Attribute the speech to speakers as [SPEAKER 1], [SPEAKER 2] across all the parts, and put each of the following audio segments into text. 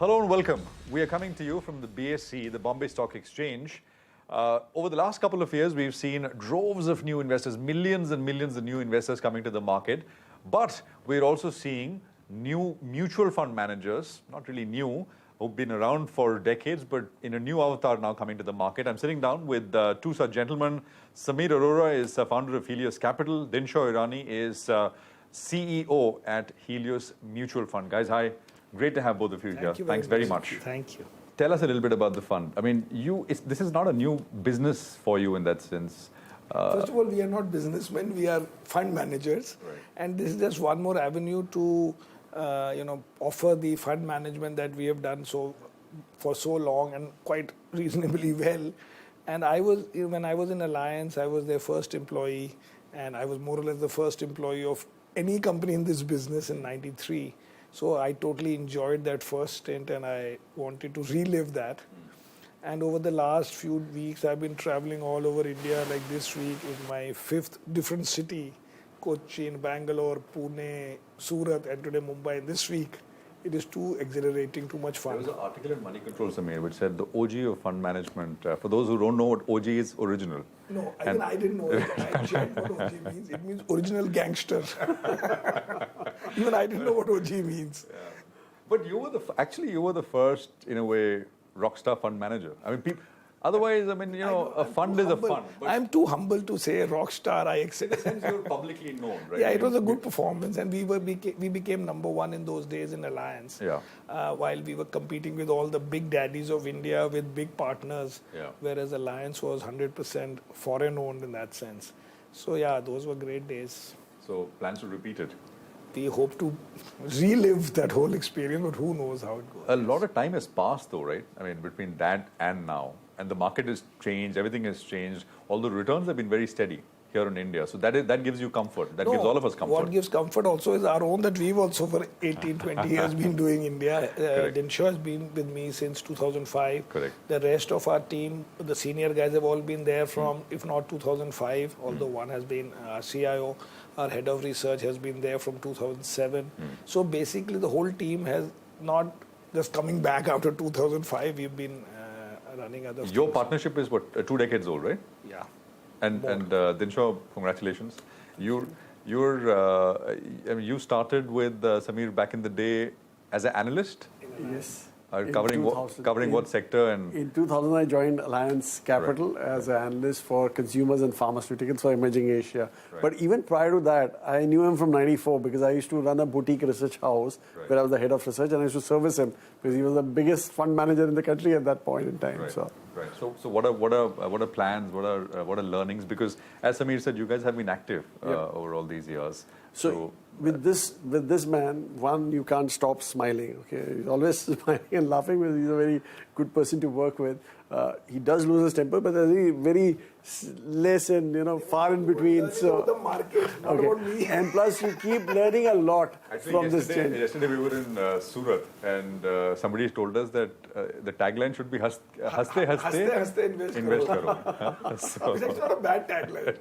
[SPEAKER 1] Hello and welcome. We are coming to you from the BSE, the Bombay Stock Exchange. Over the last couple of years, we've seen droves of new investors, millions and millions of new investors coming to the market. But we're also seeing new mutual fund managers, not really new, who've been around for decades, but in a new avatar now coming to the market. I'm sitting down with two such gentlemen. Samir Arora is founder of Helios Capital. Dinshaw Irani is CEO at Helios Mutual Fund. Guys, hi. Great to have both of you here. Thanks very much.
[SPEAKER 2] Thank you.
[SPEAKER 1] Tell us a little bit about the fund. I mean, this is not a new business for you in that sense.
[SPEAKER 2] First of all, we are not businessmen. We are fund managers.
[SPEAKER 1] Right.
[SPEAKER 2] And this is just one more avenue to offer the fund management that we have done for so long and quite reasonably well. And when I was in Alliance, I was their first employee, and I was more or less the first employee of any company in this business in '93. So I totally enjoyed that first stint, and I wanted to relive that. And over the last few weeks, I've been traveling all over India. Like this week is my 5th different city: Cochin, Bangalore, Pune, Surat, and today Mumbai. This week, it is too exhilarating, too much fun.
[SPEAKER 1] There was an article in Money Control, Samir, which said the OG of fund management. For those who don't know what OG is, original.
[SPEAKER 2] No, I didn't know it. I checked what OG means. It means original gangster. Even I didn't know what OG means.
[SPEAKER 1] Yeah. But you were the first, in a way, rockstar fund manager. I mean, otherwise, a fund is a fund.
[SPEAKER 2] I'm too humble to say rock star. I accept.
[SPEAKER 1] Since you're publicly known, right?
[SPEAKER 2] Yeah, it was a good performance, and we became number one in those days in Alliance.
[SPEAKER 1] Yeah.
[SPEAKER 2] While we were competing with all the big daddies of India with big partners,
[SPEAKER 1] yeah.
[SPEAKER 2] Whereas Alliance was 100% foreign owned in that sense. So yeah, those were great days.
[SPEAKER 1] So plans to repeat it.
[SPEAKER 2] We hope to relive that whole experience, but who knows how it goes.
[SPEAKER 1] A lot of time has passed though, right? I mean, between that and now. And the market has changed, everything has changed. Although returns have been very steady here in India. So that gives you comfort. That gives all of us comfort.
[SPEAKER 2] What gives comfort also is our own, that we've also for 18, 20 years been doing India. Dinshaw has been with me since 2005.
[SPEAKER 1] Correct.
[SPEAKER 2] The rest of our team, the senior guys have all been there from, if not 2005, although one has been our CIO. Our head of research has been there from 2007. So basically the whole team has not just coming back after 2005. We've been running other
[SPEAKER 1] Your
[SPEAKER 2] things.
[SPEAKER 1] partnership is what, 2 decades old, right?
[SPEAKER 2] Yeah.
[SPEAKER 1] And Dinshaw, congratulations. You started with Samir back in the day as an analyst.
[SPEAKER 3] Yes.
[SPEAKER 1] Covering what sector? And
[SPEAKER 3] in 2000, I joined Alliance Capital as an analyst for consumers and pharmaceuticals for emerging Asia.
[SPEAKER 1] Right.
[SPEAKER 3] But even prior to that, I knew him from '94 because I used to run a boutique research house where I was the head of research, and I used to service him because he was the biggest fund manager in the country at that point in time.
[SPEAKER 1] Right.
[SPEAKER 3] So
[SPEAKER 1] what are plans? What are learnings? Because as Samir said, you guys have been active over all these years.
[SPEAKER 3] So with this man, one, you can't stop smiling. Okay, he's always smiling and laughing because he's a very good person to work with. He does lose his temper, but there's very less and far in between. So
[SPEAKER 2] the market, not about me.
[SPEAKER 3] And plus, you keep learning a lot from this change.
[SPEAKER 1] Yesterday we were in Surat, and somebody told us that the tagline should be "Haste
[SPEAKER 2] Haste
[SPEAKER 1] invest karo." So,
[SPEAKER 2] It's not a bad tagline.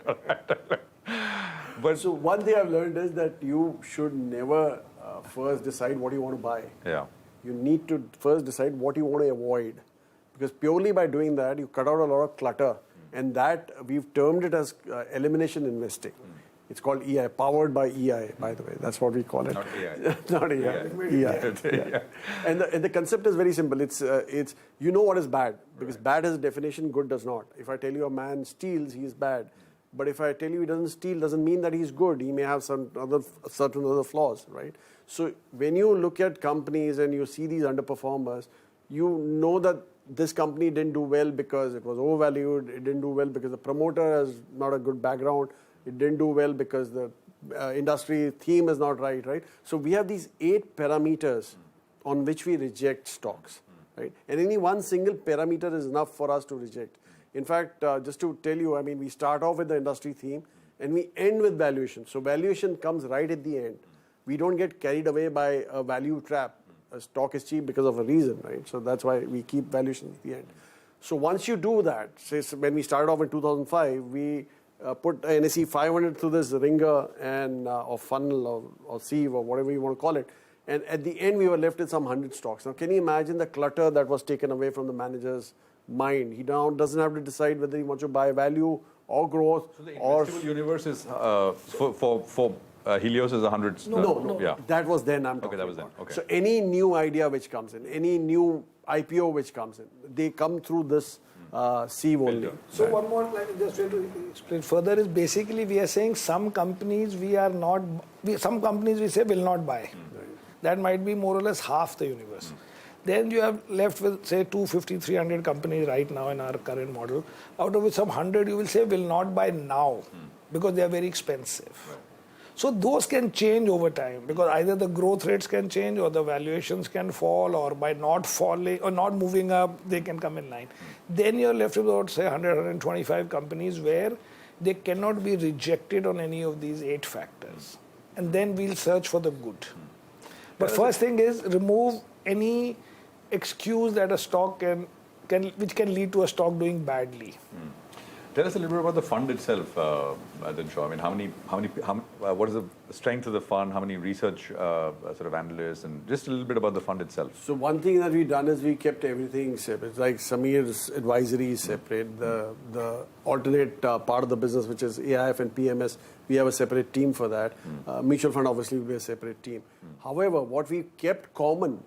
[SPEAKER 1] but
[SPEAKER 3] So one thing I've learned is that you should never first decide what you want to buy.
[SPEAKER 1] yeah.
[SPEAKER 3] You need to first decide what you want to avoid. Because purely by doing that, you cut out a lot of clutter. And that, we've termed it as elimination investing. It's called EI, powered by EI, by the way. That's what we call it.
[SPEAKER 1] Not AI.
[SPEAKER 3] Not EI. Yeah. And the concept is very simple. It's you know what is bad. Because bad has a definition, good does not. If I tell you a man steals, he is bad. But if I tell you he doesn't steal, doesn't mean that he's good. He may have certain other flaws, right? So when you look at companies and you see these underperformers, you know that this company didn't do well because it was overvalued. It didn't do well because the promoter has not a good background. It didn't do well because the industry theme is not right? So we have these 8 parameters on which we reject stocks, right? And any one single parameter is enough for us to reject. In fact, just to tell you, we start off with the industry theme and we end with valuation. So valuation comes right at the end. We don't get carried away by a value trap. A stock is cheap because of a reason, right? So that's why we keep valuation at the end. So once you do that, say when we started off in 2005, we put NSE 500 through this ringer and or funnel or sieve or whatever you want to call it, And at the end, we were left with some 100 stocks. Now, can you imagine the clutter that was taken away from the manager's mind? He now doesn't have to decide whether he wants to buy value or growth.
[SPEAKER 1] So the
[SPEAKER 3] or
[SPEAKER 1] investable universe is for Helios is 100.
[SPEAKER 3] No.
[SPEAKER 1] Yeah.
[SPEAKER 3] That was then I'm
[SPEAKER 1] Okay,
[SPEAKER 3] talking
[SPEAKER 1] that was then.
[SPEAKER 3] about.
[SPEAKER 1] Okay.
[SPEAKER 3] So any new idea which comes in, any new IPO which comes in, they come through this sieve only.
[SPEAKER 2] So one more, just to explain further, is basically we are saying some companies we say will not buy. That might be more or less half the universe. Then you have left with say 250, 300 companies right now in our current model, out of which some 100 you will say will not buy now because they are very expensive.
[SPEAKER 1] Right.
[SPEAKER 2] So those can change over time because either the growth rates can change or the valuations can fall, or by not falling or not moving up, they can come in line. Then you're left with about say 100, 125 companies where they cannot be rejected on any of these 8 factors. And then we'll search for the good. But first thing is remove any excuse that a stock which can lead to a stock doing badly.
[SPEAKER 1] Tell us a little bit about the fund itself, Dinshaw. I mean, what is the strength of the fund? How many research sort of analysts, and just a little bit about the fund itself.
[SPEAKER 3] So one thing that we've done is we kept everything separate. Like Samir's advisory is separate. The alternate part of the business, which is AIF and PMS, we have a separate team for that. Mutual fund obviously will be a separate team. However, what we kept common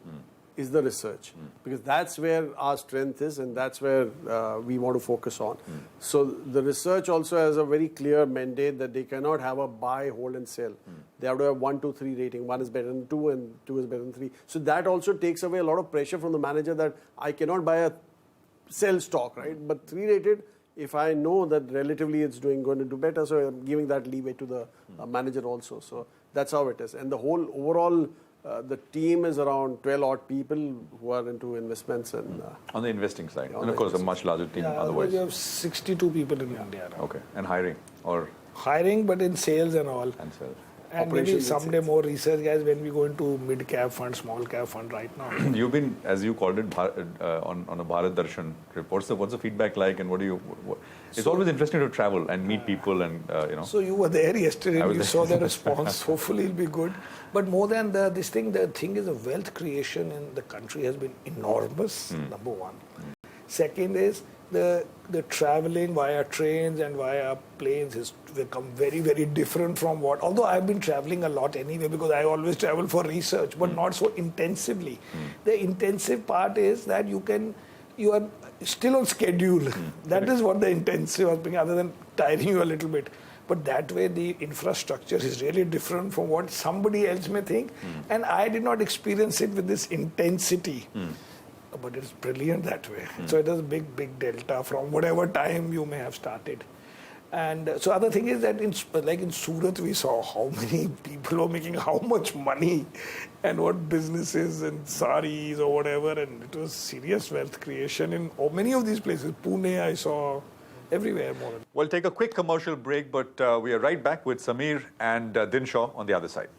[SPEAKER 3] is the research, because that's where our strength is and that's where we want to focus on. So the research also has a very clear mandate that they cannot have a buy, hold and sell. They have to have 1, 2, 3 rating. 1 is better than 2 and 2 is better than 3. So that also takes away a lot of pressure from the manager that I cannot buy a sell stock, right? But 3 rated, if I know that relatively it's going to do better, so I'm giving that leeway to the manager also. So that's how it is. And the whole overall the team is around 12 odd people who are into investments and
[SPEAKER 1] on the investing side, and of course a much larger team otherwise.
[SPEAKER 2] You have 62 people in India now.
[SPEAKER 1] Okay, and hiring or
[SPEAKER 2] Hiring, but in sales and all.
[SPEAKER 1] and sales.
[SPEAKER 2] And maybe someday more research guys when we go into mid-cap fund, small-cap fund right now.
[SPEAKER 1] You've been, as you called it, on a Bharat Darshan trip. What's the feedback like, and what do you? It's always interesting to travel and meet people, and
[SPEAKER 2] So you were there yesterday. And you saw the response. Hopefully, it'll be good. But more than this thing, the thing is, the wealth creation in the country has been enormous. Number one. Second is the traveling via trains and via planes has become very, very different from what. Although I've been traveling a lot anyway because I always travel for research, but not so intensively. The intensive part is that you are still on schedule. That is what the intensive was being, other than tiring you a little bit. But that way the infrastructure is really different from what somebody else may think. And I did not experience it with this intensity. But it's brilliant that way. So it is a big, big delta from whatever time you may have started. And so other thing is that in Surat we saw how many people were making how much money and what businesses and saris or whatever, and it was serious wealth creation in many of these places. Pune I saw, everywhere more.
[SPEAKER 1] We'll take a quick commercial break, but we are right back with Samir and Dinshaw on the other side.